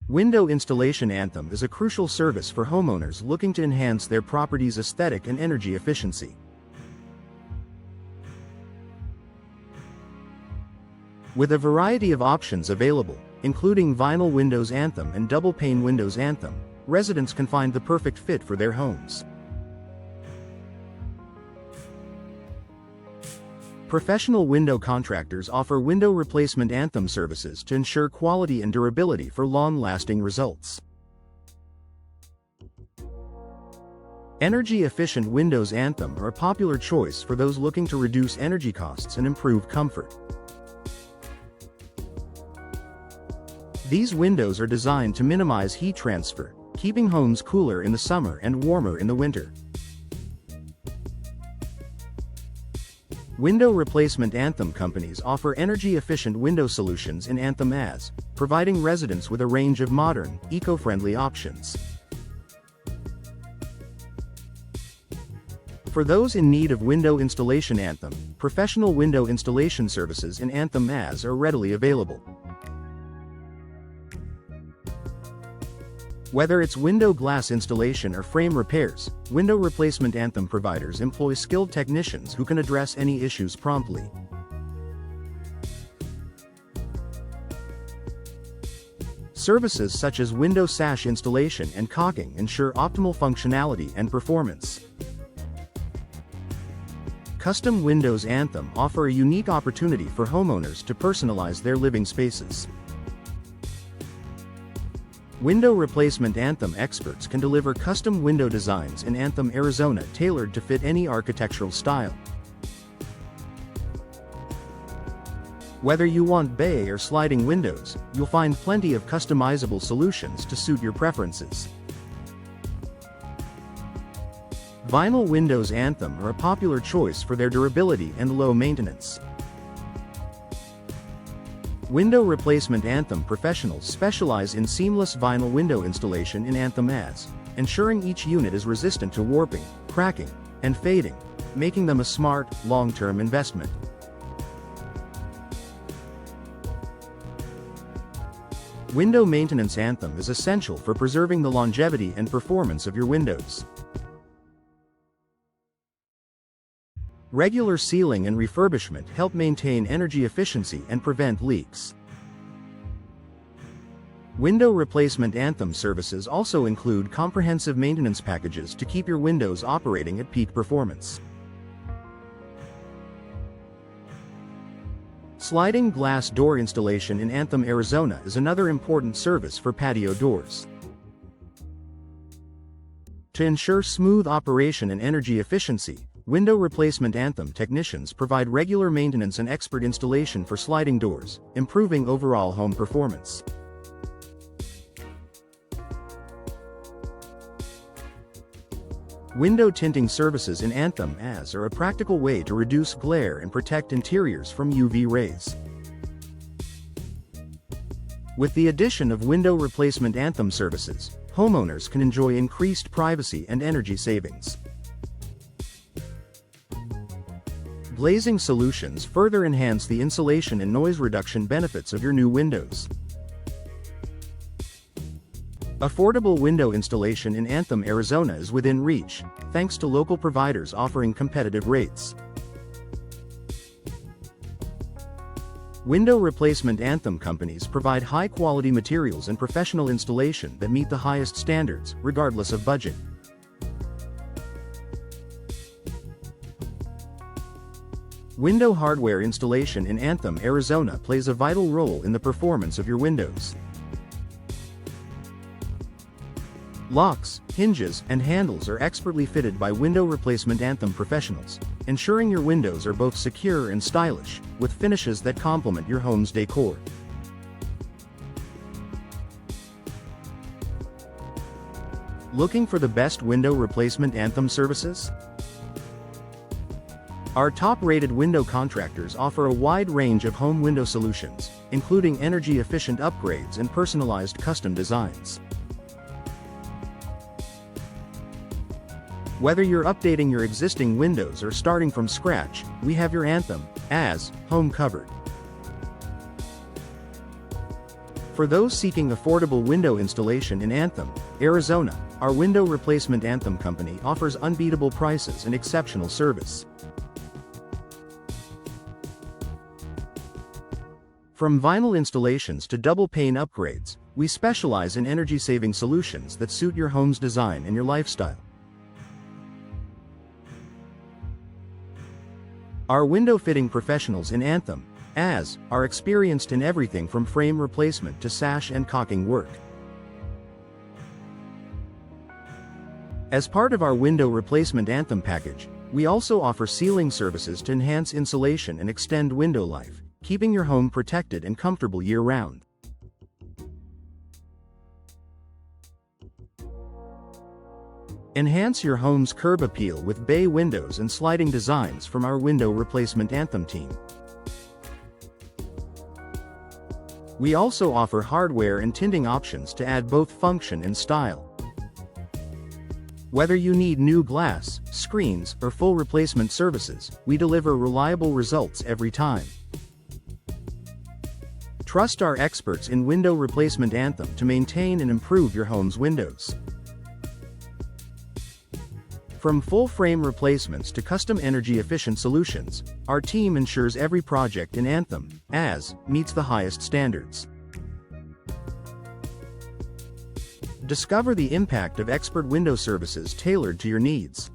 Window installation. Anthem is a crucial service for homeowners looking to enhance their property's aesthetic and energy efficiency. With a variety of options available, including vinyl windows Anthem and double-pane windows Anthem, residents can find the perfect fit for their homes. Professional window contractors offer window replacement Anthem services to ensure quality and durability for long-lasting results. Energy-efficient windows Anthem are a popular choice for those looking to reduce energy costs and improve comfort. These windows are designed to minimize heat transfer, keeping homes cooler in the summer and warmer in the winter. Window replacement Anthem companies offer energy-efficient window solutions in Anthem AZ, providing residents with a range of modern, eco-friendly options. For those in need of window installation Anthem, professional window installation services in Anthem AZ are readily available. Whether it's window glass installation or frame repairs, window replacement Anthem providers employ skilled technicians who can address any issues promptly. Services such as window sash installation and caulking ensure optimal functionality and performance. Custom windows Anthem offer a unique opportunity for homeowners to personalize their living spaces. Window replacement Anthem experts can deliver custom window designs in Anthem Arizona tailored to fit any architectural style. Whether you want bay or sliding windows, you'll find plenty of customizable solutions to suit your preferences. Vinyl windows Anthem are a popular choice for their durability and low maintenance. Window replacement Anthem professionals specialize in seamless vinyl window installation in Anthem AZ, ensuring each unit is resistant to warping, cracking, and fading, making them a smart, long-term investment. Window maintenance Anthem is essential for preserving the longevity and performance of your windows. Regular sealing and refurbishment help maintain energy efficiency and prevent leaks. Window replacement Anthem services also include comprehensive maintenance packages to keep your windows operating at peak performance. Sliding glass door installation in Anthem Arizona is another important service for patio doors. To ensure smooth operation and energy efficiency, window replacement Anthem technicians provide regular maintenance and expert installation for sliding doors, improving overall home performance. Window tinting services in Anthem AZ are a practical way to reduce glare and protect interiors from UV rays. With the addition of window replacement Anthem services, homeowners can enjoy increased privacy and energy savings. Glazing solutions further enhance the insulation and noise reduction benefits of your new windows. Affordable window installation in Anthem Arizona is within reach, thanks to local providers offering competitive rates. Window replacement Anthem companies provide high-quality materials and professional installation that meet the highest standards, regardless of budget. Window hardware installation in Anthem Arizona plays a vital role in the performance of your windows. Locks, hinges, and handles are expertly fitted by window replacement Anthem professionals, ensuring your windows are both secure and stylish, with finishes that complement your home's decor. Looking for the best window replacement Anthem services? Our top-rated window contractors offer a wide range of home window solutions, including energy-efficient upgrades and personalized custom designs. Whether you're updating your existing windows or starting from scratch, we have your Anthem AZ home covered. For those seeking affordable window installation in Anthem, Arizona, our window replacement Anthem company offers unbeatable prices and exceptional service. From vinyl installations to double pane upgrades, we specialize in energy-saving solutions that suit your home's design and your lifestyle. Our window fitting professionals in Anthem AZ are experienced in everything from frame replacement to sash and caulking work. As part of our window replacement Anthem package, we also offer sealing services to enhance insulation and extend window life, keeping your home protected and comfortable year-round. Enhance your home's curb appeal with bay windows and sliding designs from our window replacement Anthem team. We also offer hardware and tinting options to add both function and style. Whether you need new glass, screens, or full replacement services, we deliver reliable results every time. Trust our experts in window replacement Anthem to maintain and improve your home's windows. From full-frame replacements to custom energy-efficient solutions, our team ensures every project in Anthem AZ meets the highest standards. Discover the impact of expert window services tailored to your needs.